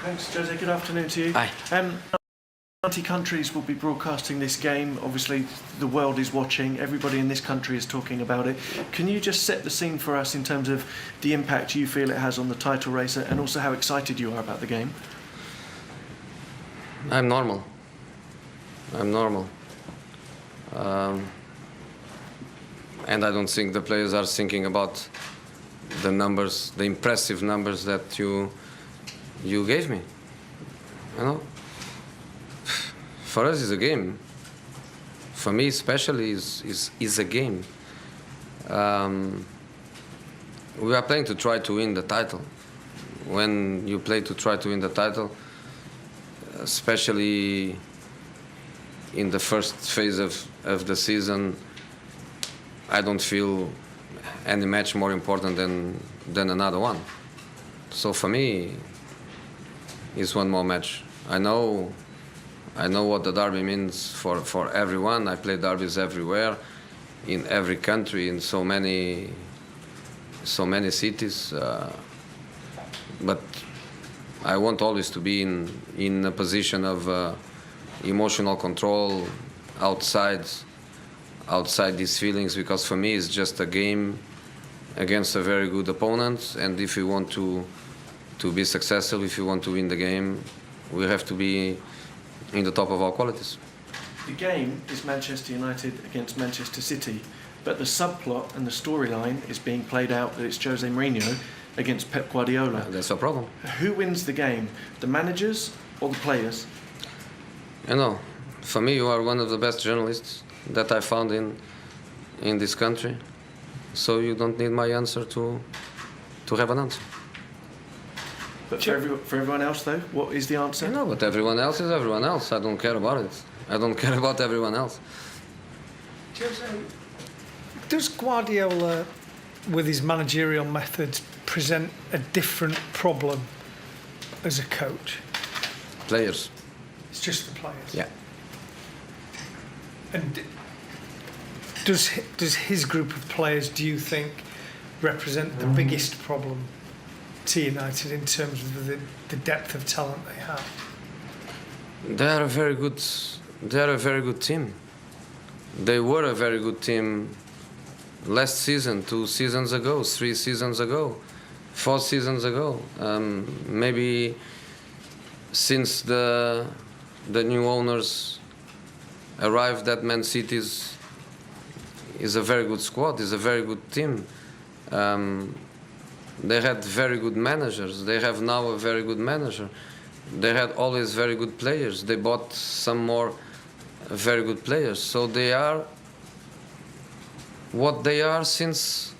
Thanks, Jose. Good afternoon to you. Hi. 90 countries will be broadcasting this game. Obviously, the world is watching. Everybody in this country is talking about it. Can you just set the scene for us in terms of the impact you feel it has on the title race and also how excited you are about the game? I'm normal. And I don't think the players are thinking about the numbers, the impressive numbers that you gave me. You know, for us it's a game. For me especially is a game. We are playing to try to win the title. When you play to try to win the title, especially in the first phase of the season, I don't feel any match more important than another one. So for me, it's one more match. I know what the derby means for everyone. I play derbies everywhere, in every country, in so many cities. But I want always to be in a position of emotional control outside these feelings, because for me it's just a game against a very good opponent, and if we want to be successful, if we want to win the game, we have to be in the top of our qualities. The game is Manchester United against Manchester City, but the subplot and the storyline is being played out that it's Jose Mourinho against Pep Guardiola. That's a problem. Who wins the game, the managers or the players? You know, for me, you are one of the best journalists that I found in this country, so you don't need my answer to have an answer. But for everyone else, though, what is the answer? No, but everyone else is everyone else. I don't care about it. I don't care about everyone else. Jose, does Guardiola, with his managerial methods, present a different problem as a coach? Players. It's just the players? Yeah. And does his group of players, do you think, represent the biggest problem to United in terms of the depth of talent they have? They are a very good team. They were a very good team last season, 2 seasons ago, 3 seasons ago, 4 seasons ago. Maybe since the new owners arrived at Man City is a very good squad, is a very good team. They had very good managers. They have now a very good manager. They had always very good players. They bought some more very good players. So they are what they are since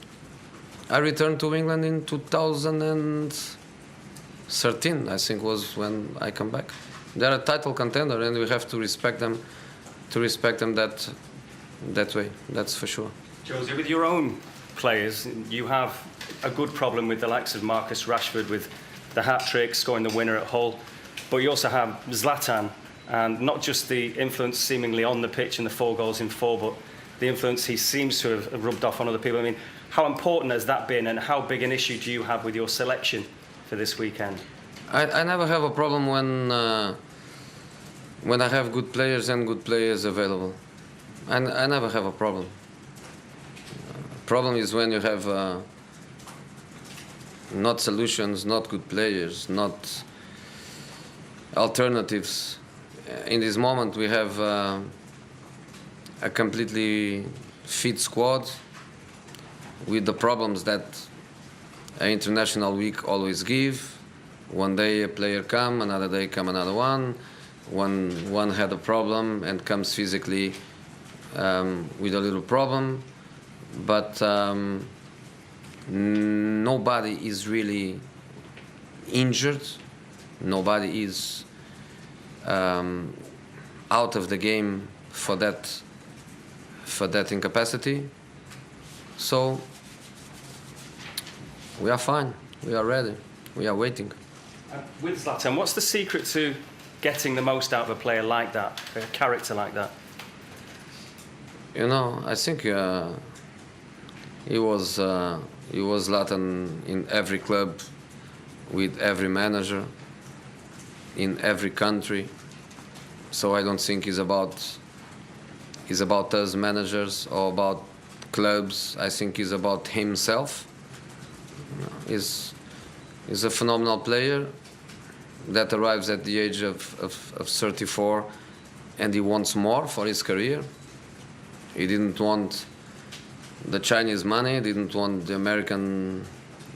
I returned to England in 2013, I think was when I come back. They're a title contender, and we have to respect them that way, that's for sure. Jose, with your own players, you have a good problem with the likes of Marcus Rashford with the hat-trick, scoring the winner at Hull, but you also have Zlatan, and not just the influence seemingly on the pitch and the 4 goals in 4, but the influence he seems to have rubbed off on other people. I mean, how important has that been, and how big an issue do you have with your selection for this weekend? I never have a problem when I have good players and good players available. I never have a problem. Problem is when you have not solutions, not good players, not alternatives. In this moment, we have a completely fit squad with the problems that an international week always give. One day a player come, another day come another one. One had a problem and comes physically with a little problem, but nobody is really injured. Nobody is out of the game for that incapacity. So we are fine. We are ready. We are waiting. With Zlatan, what's the secret to getting the most out of a player like that, a character like that? You know, I think he was Zlatan in every club, with every manager. in every country. So I don't think it's about us managers or about clubs. I think it's about himself. He's a phenomenal player that arrives at the age of 34, and he wants more for his career. He didn't want the Chinese money, didn't want the American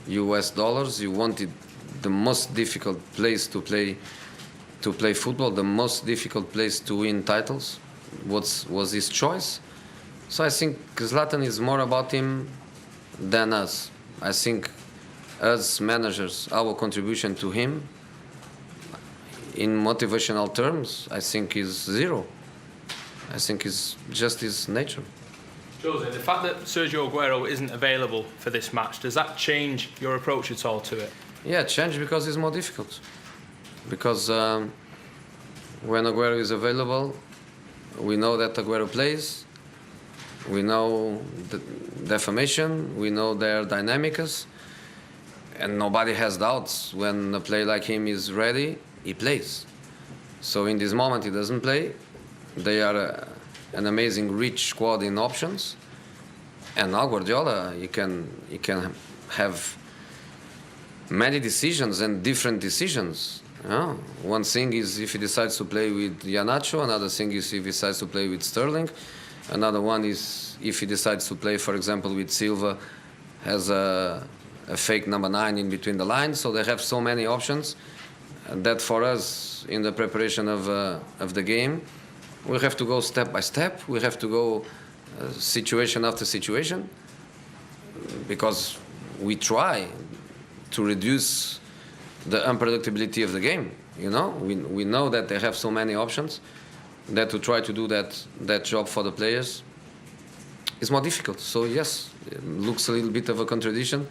US dollars. He wanted the most difficult place to play football, the most difficult place to win titles. Was his choice. So I think Zlatan is more about him than us. I think as managers, our contribution to him in motivational terms, I think is zero. I think it's just his nature. Jose, the fact that Sergio Aguero isn't available for this match, does that change your approach at all to it? Yeah, change because it's more difficult. Because when Aguero is available, we know that Aguero plays, we know their formation, we know their dynamics, and nobody has doubts when a player like him is ready, he plays. So in this moment he doesn't play. They are an amazing rich squad in options, and now Guardiola, he can have many decisions and different decisions. One thing is if he decides to play with Iheanacho, another thing is if he decides to play with Sterling, another one is if he decides to play, for example, with Silva, has a fake number 9 in between the lines. So they have so many options that for us in the preparation of the game, we have to go step by step. We have to go situation after situation, because we try to reduce the unpredictability of the game. You know, we know that they have so many options that to try to do that job for the players is more difficult. So yes, it looks a little bit of a contradiction,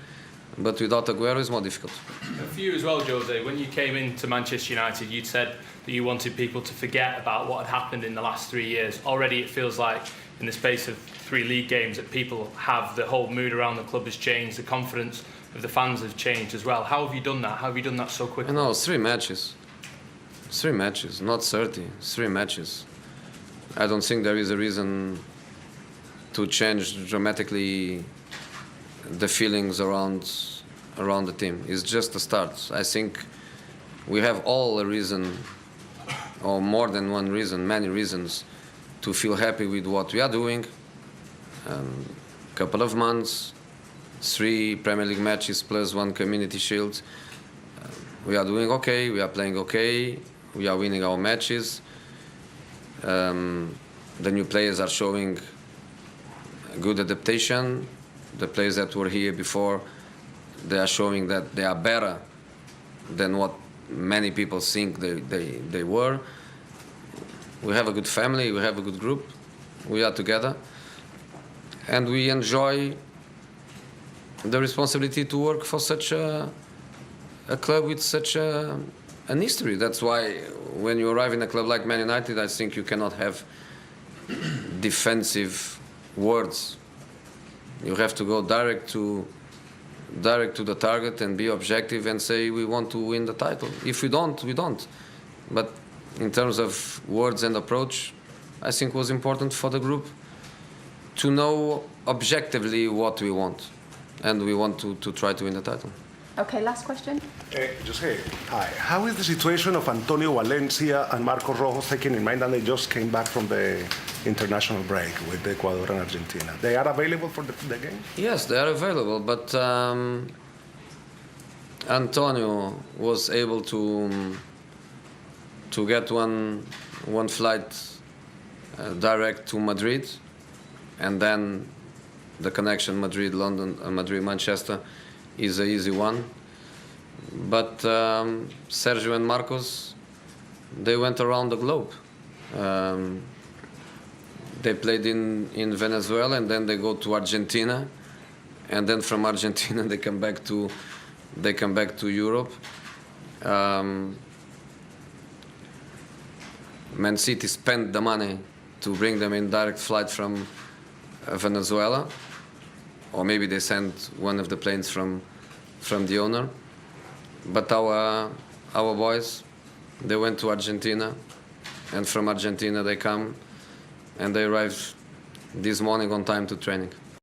but without Aguero it's more difficult. And for you as well, Jose, when you came into Manchester United, you'd said that you wanted people to forget about what had happened in the last 3 years. Already it feels like in the space of 3 league games that people have, the whole mood around the club has changed, the confidence of the fans has changed as well. How have you done that? How have you done that so quickly? You know, 3 matches. 3 matches, not 30. 3 matches. I don't think there is a reason to change dramatically the feelings around the team. It's just a start. I think we have all a reason, or more than one reason, many reasons, to feel happy with what we are doing. Couple of months, 3 Premier League matches plus 1 Community Shield. We are doing okay, we are playing okay, we are winning our matches. The new players are showing good adaptation. The players that were here before, they are showing that they are better than what many people think they were. We have a good family, we have a good group, we are together, and we enjoy the responsibility to work for such a club with such an history. That's why when you arrive in a club like Man United, I think you cannot have defensive words. You have to go direct to the target and be objective and say we want to win the title. If we don't, we don't. But in terms of words and approach, I think it was important for the group to know objectively what we want, and we want to try to win the title. Okay, last question. Jose, hi. How is the situation of Antonio Valencia and Marcos Rojo, taking in mind that they just came back from the international break with Ecuador and Argentina? They are available for the game? Yes, they are available, but Antonio was able to get one flight direct to Madrid, and then the connection Madrid-London and Madrid-Manchester is an easy one. But Sergio and Marcos, they went around the globe. They played in Venezuela, and then they go to Argentina, and then from Argentina they come back to Europe. Man City spent the money to bring them in direct flight from Venezuela, or maybe they sent one of the planes from the owner. But our boys, They went to Argentina, and from Argentina they come, and they arrived this morning on time to training.